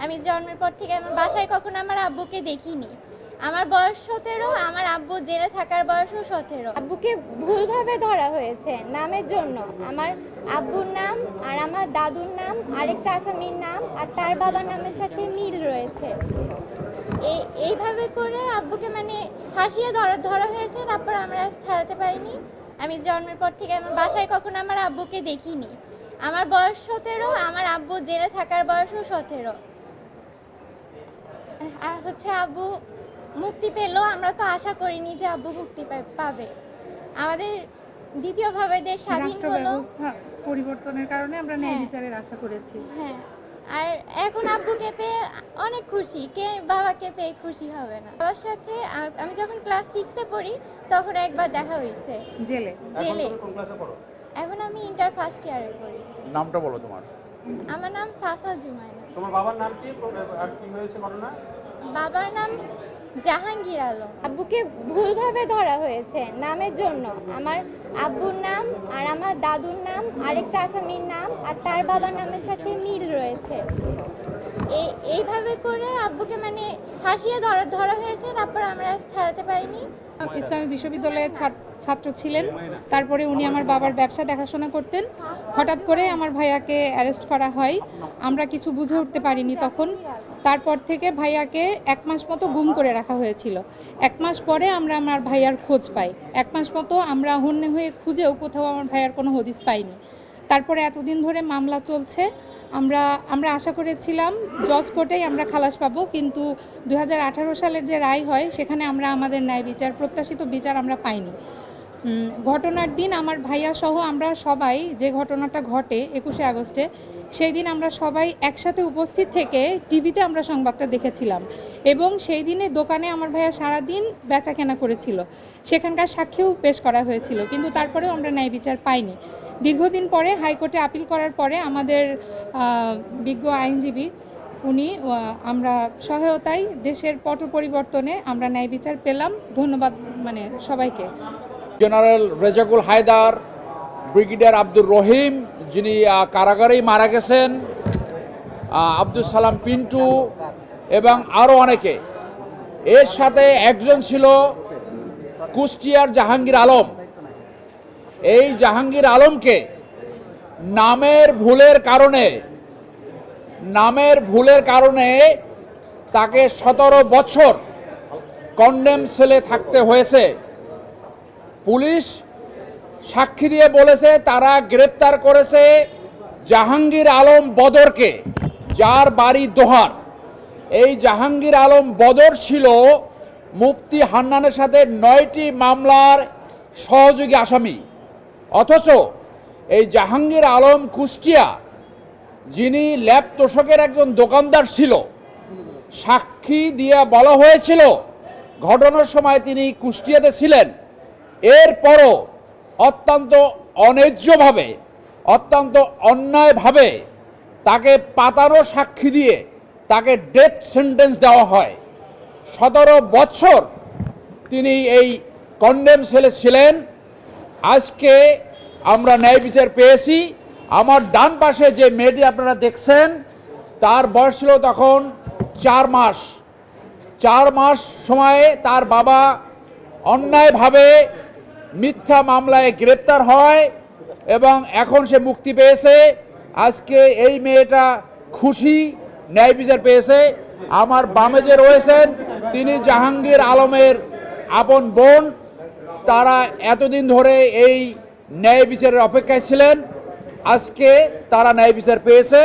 আমি জন্মের পর থেকে আমার বাসায় কখনো আমার আব্বুকে দেখিনি। আমার বয়স 17, আমার আব্বু জেলে থাকার বয়সও 17। আব্বুকে ভুলভাবে ধরা হয়েছে নামের জন্য। আমার আব্বুর নাম আর আমার দাদুর নাম আরেকটা আসামির নাম আর তার বাবার নামের সাথে মিল রয়েছে। এইভাবে করে আব্বুকে মানে ফাঁসিয়ে ধরা হয়েছে, তারপর আমরা ছাড়াতে পারিনি। আমি জন্মের পর থেকে আমার বাসায় কখনো আমার আব্বুকে দেখিনি। আমার বয়স 17, আমার আব্বু জেলে থাকার বয়সও 17। আর আব্বু মুক্তি পেলো, আমরা তো আশা করিনি যে আব্বু মুক্তি পাবে। আমাদের দ্বিতীয়ভাবে দেশ স্বাধীন হলো, পরিবর্তনের কারণে আমরা ন্যায় বিচারের আশা করেছি। হ্যাঁ, আর এখন আব্বুকে পেয়ে অনেক খুশি। কে বাবাকে পেয়ে খুশি হবে না? বাবার সাথে আমি যখন ক্লাস 6-এ পড়ি তখন একবার দেখা হয়েছে জেলে। এখন আমি ইন্টার ফার্স্ট ইয়ারে পড়ি। নামটা বলো তোমার। আমার নাম সাফা জুমাইনা। তোমার বাবার নাম কি আর কি হয়েছে ঘটনা? বাবার নাম জাহাঙ্গীর আলম। আব্বুকে ভুলভাবে ধরা হয়েছে নামের জন্য। আমার আব্বুর নাম আর আমার দাদুর নাম আরেকটা আসামির নাম আর তার বাবার নামের সাথে মিল রয়েছে। এইভাবে করে আব্বুকে মানে ফাঁসিয়ে ধরা হয়েছে, তারপর আমরা ছাড়াতে পারিনি। ইসলামী বিশ্ববিদ্যালয়ের ছাত্র ছিলেন, তারপরে উনি আমার বাবার ব্যবসা দেখাশোনা করতেন। হঠাৎ করে আমার ভাইয়াকে অ্যারেস্ট করা হয়, আমরা কিছু বুঝে উঠতে পারিনি তখন। তারপর থেকে ভাইয়াকে 1 মাস মতো গুম করে রাখা হয়েছিল। 1 মাস পরে আমরা আমার ভাইয়ার খোঁজ পাই। 1 মাস মতো আমরা হন্যে হয়ে খুঁজেও কোথাও আমার ভাইয়ার কোনো হদিস পাইনি। তারপরে এতদিন ধরে মামলা চলছে। আমরা আশা করেছিলাম জজ কোর্টেই আমরা খালাস পাবো, কিন্তু 2018 সালের যে রায় হয় সেখানে আমরা আমাদের ন্যায় বিচার, প্রত্যাশিত বিচার আমরা পাইনি। ঘটনার দিন আমার ভাইয়া সহ আমরা সবাই, যে ঘটনাটা ঘটে 21শে আগস্টে, সেই দিন আমরা সবাই একসাথে উপস্থিত থেকে টিভিতে আমরা সংবাদটা দেখেছিলাম এবং সেই দিনে দোকানে আমার ভাইয়া সারাদিন বেচা কেনা করেছিল। সেখানকার সাক্ষীও পেশ করা হয়েছিল, কিন্তু তারপরেও আমরা ন্যায় বিচার পাইনি। দীর্ঘদিন পরে হাইকোর্টে আপিল করার পরে আমাদের বিজ্ঞ আইনজীবী উনি আমরা সহায়তায় দেশের পট পরিবর্তনে আমরা ন্যায় বিচার পেলাম। ধন্যবাদ মানে সবাইকে। জেনারেল রেজাকুল হায়দার, ব্রিগেডিয়ার আব্দুর রহিম যিনি কারাগারেই মারা গেছেন, আব্দুল সালাম পিন্টু এবং আরও অনেকে। এর সাথে একজন ছিল কুষ্টিয়ার জাহাঙ্গীর আলম। এই জাহাঙ্গীর আলমকে নামের ভুলের কারণে তাকে 17 বছর কন্ডেম সেলে থাকতে হয়েছে। পুলিশ সাক্ষী দিয়ে বলেছে তারা গ্রেপ্তার করেছে জাহাঙ্গীর আলম বদরকে, যার বাড়ি দোহার। এই জাহাঙ্গীর আলম বদর ছিল মুফতি হান্নানের সাথে 9টি মামলার সহযোগী আসামি। অথচ এই জাহাঙ্গীর আলম কুষ্টিয়া, যিনি ল্যাব তোষকের একজন দোকানদার ছিল, সাক্ষী দিয়ে বলা হয়েছিল ঘটনার সময় তিনি কুষ্টিয়াতে ছিলেন। এরপরও অত্যন্ত অন্যায্যভাবে, অত্যন্ত অন্যায়ভাবে তাকে পাতানো সাক্ষী দিয়ে তাকে ডেথ সেন্টেন্স দেওয়া হয়। 17 বছর তিনি এই কন্ডেম সেলে ছিলেন। আজকে আমরা ন্যায় বিচার পেয়েছি। আমার ডান পাশে যে মেয়েটি আপনারা দেখছেন, তার বয়স ছিল তখন 4 মাস। 4 মাস সময়ে তার বাবা অন্যায়ভাবে মিথ্যা মামলায় গ্রেপ্তার হয় এবং এখন সে মুক্তি পেয়েছে। আজকে এই মেয়েটা খুশি, ন্যায় বিচার পেয়েছে। আমার বামে যে রয়েছেন তিনি জাহাঙ্গীর আলমের আপন বোন। তারা এতদিন ধরে এই ন্যায় বিচারের অপেক্ষায় ছিলেন। আজকে তারা ন্যায় বিচার পেয়েছে।